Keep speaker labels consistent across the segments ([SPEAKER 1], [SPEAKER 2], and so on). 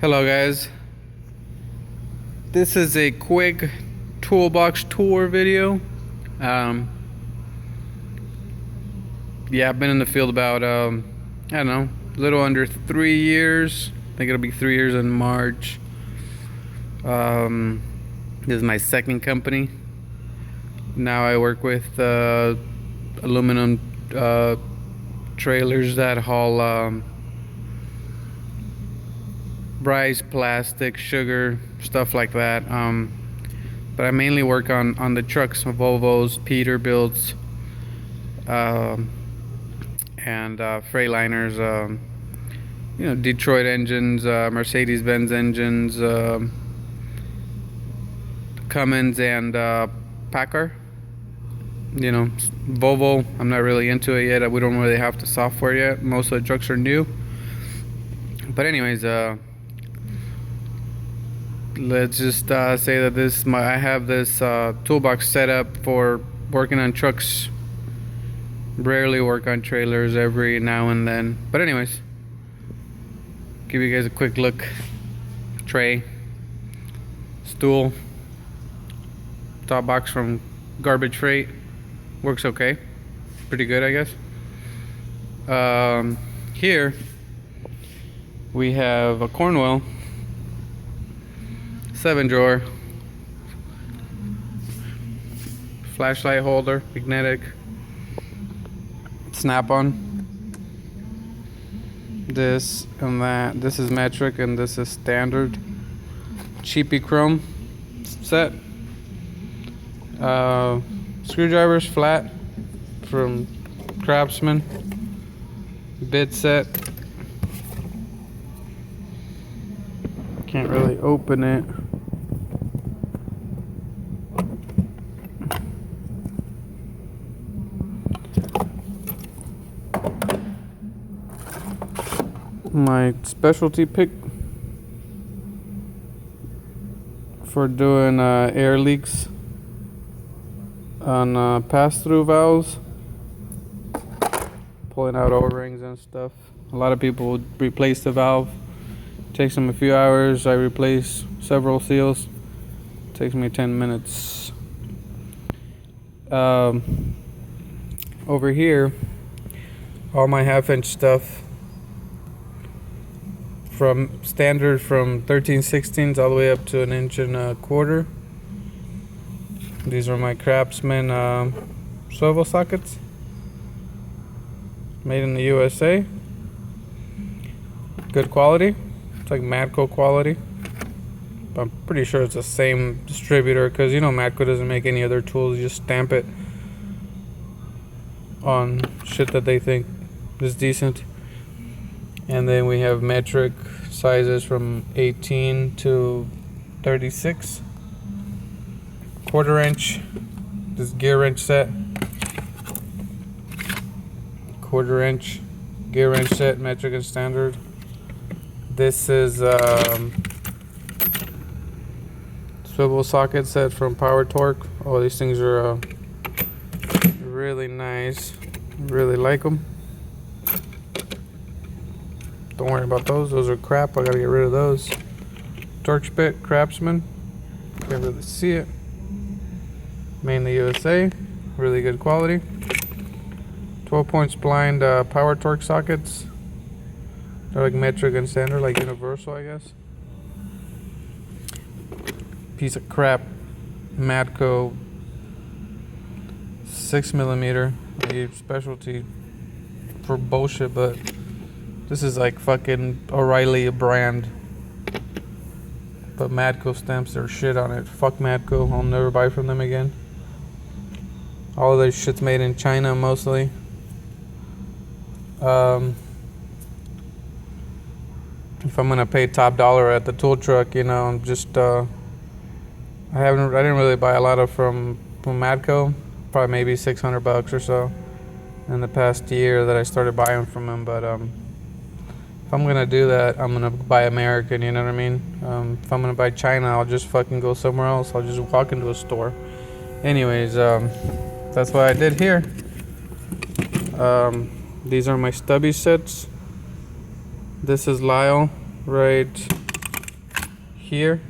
[SPEAKER 1] Hello guys, this is a quick toolbox tour video. Yeah, I've been in the field about I don't know, a little under 3 years. I think it'll be 3 years in March. This is my second company. Now I work with aluminum trailers that haul rice, plastic, sugar, stuff like that. But I mainly work on the trucks, Volvos, Peterbilts, and Freightliners. Detroit engines, Mercedes-Benz engines, Cummins, and Packard. Volvo, I'm not really into it yet. We don't really have the software yet. Most of the trucks are new. But anyways, let's just say that I have this toolbox set up for working on trucks. Rarely work on trailers, every now and then. But anyways, give you guys a quick look. Tray, stool, top box from Garbage Freight. Works okay, pretty good, I guess. Here we have a Cornwell 7-drawer, flashlight holder, magnetic, snap-on. This and that. This is metric and this is standard. Cheapy chrome set. Screwdrivers flat from Craftsman. Bit set. Can't really open it. My specialty pick for doing air leaks on pass-through valves, pulling out O-rings and stuff. A lot of people would replace the valve. Takes them a few hours. I replace several seals. Takes me 10 minutes. Over here, all my half-inch stuff, from standard from 13/16 all the way up to 1.25 inches. These are my Craftsman swivel sockets, made in the USA. Good quality. It's like Matco quality. I'm pretty sure it's the same distributor, because Matco doesn't make any other tools. You just stamp it on shit that they think is decent. And then we have metric sizes from 18 to 36. 1/4 inch. This gear wrench set. 1/4 inch gear wrench set, metric and standard. This is swivel socket set from Power Torque. Oh, these things are really nice. Really like them. Don't worry about those. Those are crap. I gotta get rid of those. Torch bit, Craftsman. Can't really see it. Made in the USA. Really good quality. 12-point splined Power Torque sockets. They're like metric and standard, like universal, I guess. Piece of crap Matco 6mm. I use specialty for bullshit, but this is like fucking O'Reilly brand. But Matco stamps their shit on it. Fuck Matco. I'll never buy from them again. All of their shit's made in China mostly. If I'm gonna pay top dollar at the tool truck, I'm just I didn't really buy a lot of from Matco. Probably maybe $600 or so in the past year that I started buying from them. But if I'm gonna do that, I'm gonna buy American. You know what I mean? If I'm gonna buy China, I'll just fucking go somewhere else. I'll just walk into a store. Anyways, that's what I did here. These are my stubby sets. This is Lyle, right here.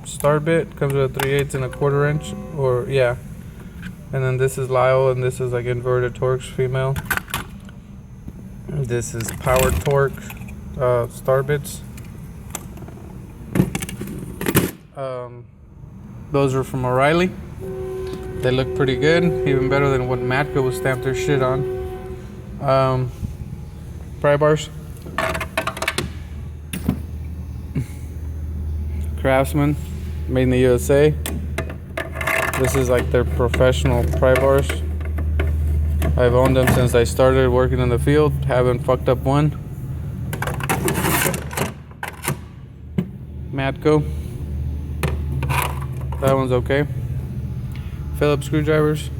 [SPEAKER 1] Star bit comes with a 3/8 and a 1/4 inch, or yeah. And then this is Lyle, and this is like inverted Torx female. This is Power Torque star bits. Those are from O'Reilly. They look pretty good, even better than what Matco was stamped their shit on. Pry bars. Craftsman, made in the USA. This is like their professional pry bars. I've owned them since I started working in the field. Haven't fucked up one. Matco. That one's okay. Phillips screwdrivers.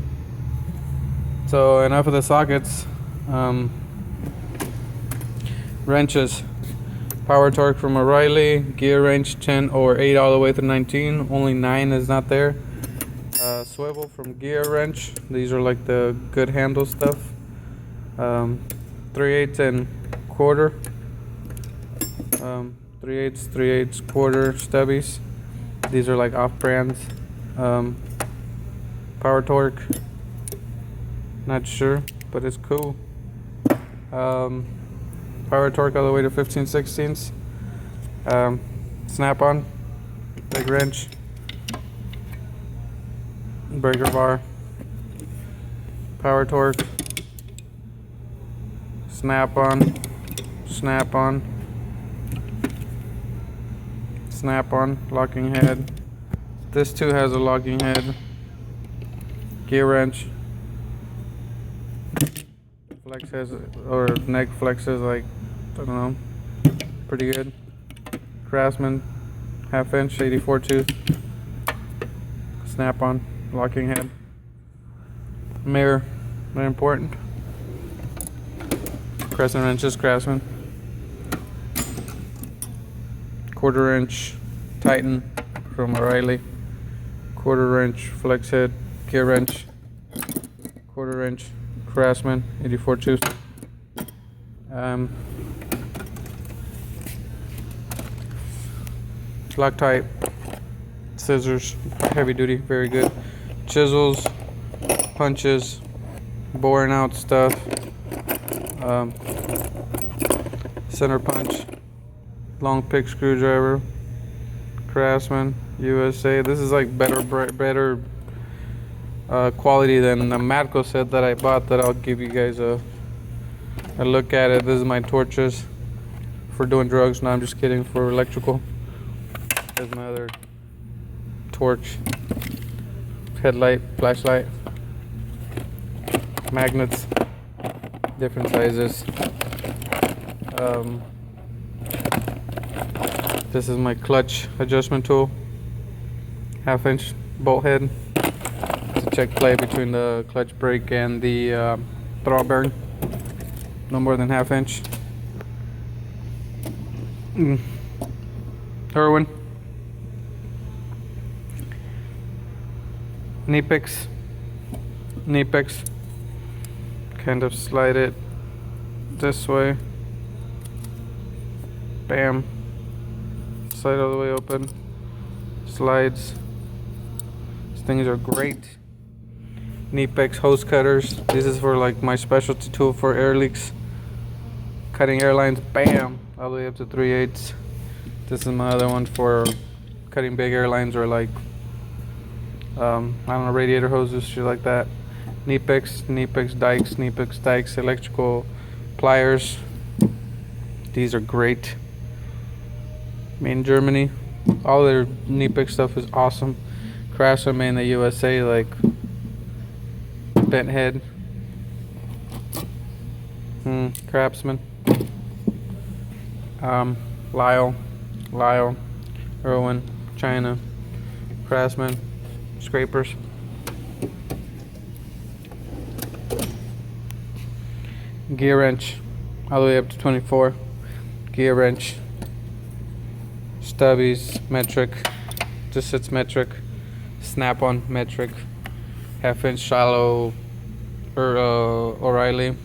[SPEAKER 1] So enough of the sockets. Wrenches. Power Torque from O'Reilly, gear wrench 10 or 8 all the way to 19. Only 9 is not there. Swivel from Gear Wrench. These are like the good handle stuff. 3/8 and 1/4. 3/8, 3/8, 1/4 stubbies. These are like off brands. Power Torque. Not sure, but it's cool. Power Torque all the way to 15/16. Snap on, big wrench, breaker bar, Power Torque, snap on, snap on, snap on, locking head. This too has a locking head. Gear wrench. Flexes or neck flexes, like, I don't know, pretty good. Craftsman, 1/2 inch, 84 tooth. Snap on, locking head. Mirror, very important. Crescent wrenches, Craftsman. 1/4 inch Titan from O'Reilly. 1/4 inch flex head, gear wrench. 1/4 inch Craftsman, 84 tooth. Loctite, scissors, heavy duty, very good. Chisels, punches, boring out stuff. Center punch, long pick screwdriver. Craftsman, USA. This is like better quality than the Matco set that I bought, that I'll give you guys a look at it. This is my torches for doing drugs. No, I'm just kidding, for electrical. There's my other torch, headlight, flashlight, magnets, different sizes. This is my clutch adjustment tool, 1/2 inch bolt head. To check play between the clutch brake and the throttle bearing. No more than 1/2 inch. Irwin. Knee picks. Kind of slide it this way. Bam. Slide all the way open. Slides. These things are great. Knee picks, hose cutters. This is for like my specialty tool for air leaks. Cutting airlines, bam, all the way up to 3/8. This is my other one for cutting big airlines, or like, I don't know, radiator hoses, shit like that. Knee picks, dikes, electrical pliers. These are great. Made in Germany. All their knee pick stuff is awesome. Craftsman, made in the USA, like bent head. Craftsman. Lyle, Irwin, China, Craftsman, scrapers. Gear wrench, all the way up to 24. Gear wrench. Stubbies, metric, just sits metric. Snap on, metric. 1/2 inch shallow, or O'Reilly.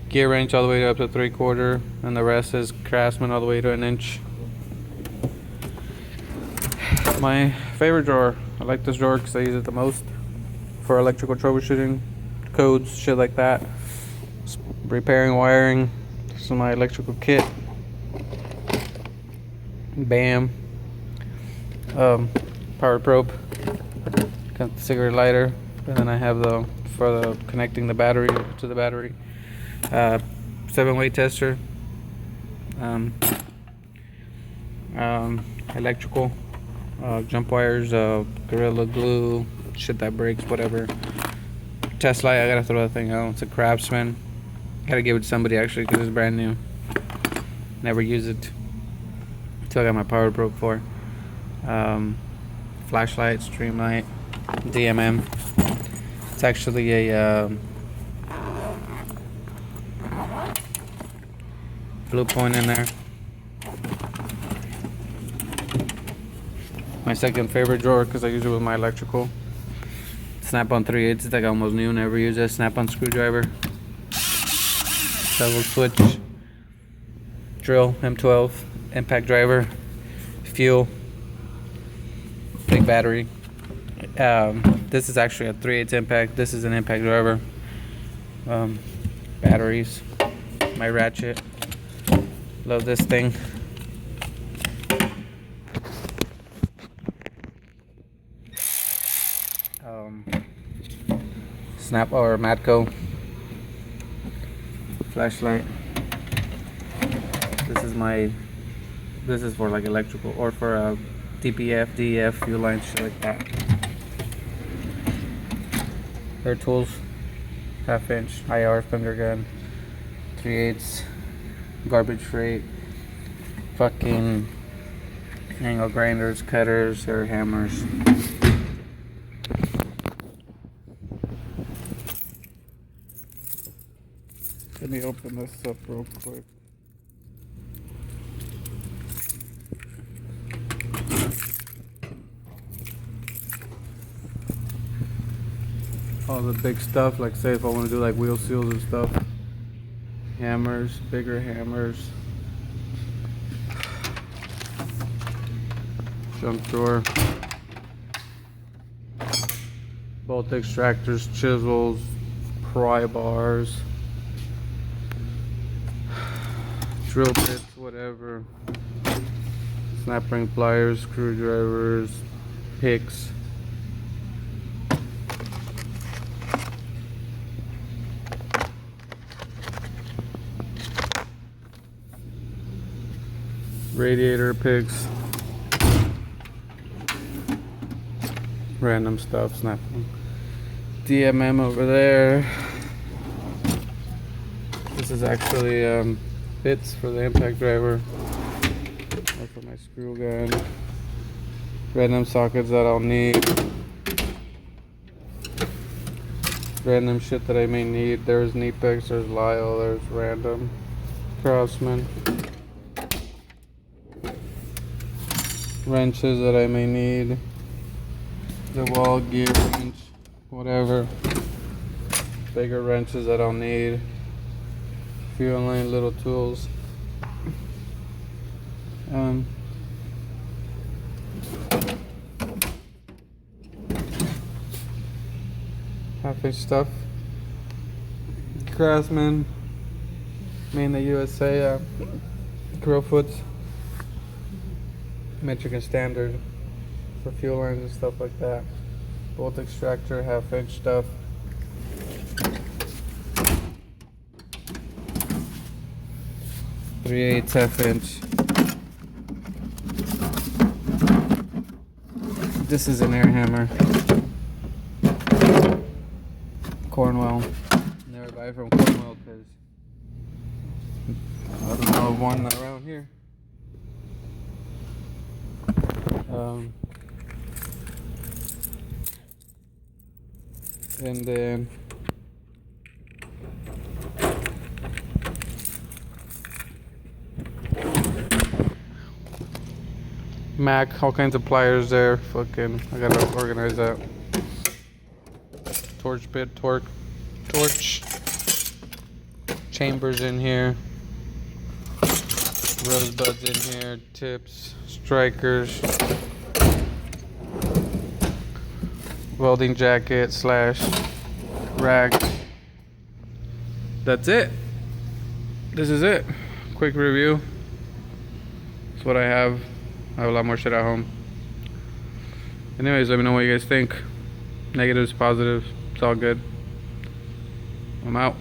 [SPEAKER 1] Gear wrench all the way up to 3/4, and the rest is Craftsman all the way to 1 inch. My favorite drawer. I like this drawer because I use it the most for electrical troubleshooting, codes, shit like that. Repairing wiring. This is my electrical kit. Bam. Power probe. Got the cigarette lighter, and then I have for the connecting the battery to the battery. 7-way tester. Electrical. Jump wires, Gorilla Glue, shit that breaks, whatever. Test light, I gotta throw that thing out. It's a Craftsman. Gotta give it to somebody actually because it's brand new. Never use it. Until I got my power probe for. Flashlight, stream light, DMM. It's actually a blue point in there. My second favorite drawer because I use it with my electrical. Snap-on 3/8. It's like almost new. Never use it. Snap-on screwdriver. Bevel switch. Drill. M12. Impact driver. Fuel. Big battery. This is actually a 3/8 impact. This is an impact driver. Batteries. My ratchet. Love this thing. Snap or Matco flashlight. This is for like electrical or for DPF, DEF, fuel lines, shit like that. Air tools, 1/2 inch IR finger gun, 3/8 garbage freight, fucking angle grinders, cutters, or hammers. Let me open this up real quick. All the big stuff, like say if I want to do like wheel seals and stuff. Hammers, bigger hammers. Junk drawer. Bolt extractors, chisels, pry bars. Drill bits, whatever. Snap ring pliers, screwdrivers, picks. Radiator picks. Random stuff, snapping. DMM over there. This is actually bits for the impact driver or for my screw gun. Random sockets that I'll need. Random shit that I may need. There's Kneepex, there's Lyle, there's random Craftsman. Wrenches that I may need. The wall gear wrench, whatever. Bigger wrenches that I'll need. Few online little tools. Half-inch stuff. Craftsman, made in the USA. Crowfoots, metric and standard for fuel lines and stuff like that. Bolt extractor, 1/2 inch stuff. .3/8 1/2 inch. This is an air hammer. Cornwell. Never buy from Cornwell because I don't know of one around here. And then Mac, all kinds of pliers there. Fucking, I gotta organize that. Torch bit, torch, chambers in here, rosebuds in here, tips, strikers, welding jacket slash rag. That's it. This is it. Quick review. That's what I have. I have a lot more shit at home. Anyways, let me know what you guys think. Negatives, positives, it's all good. I'm out.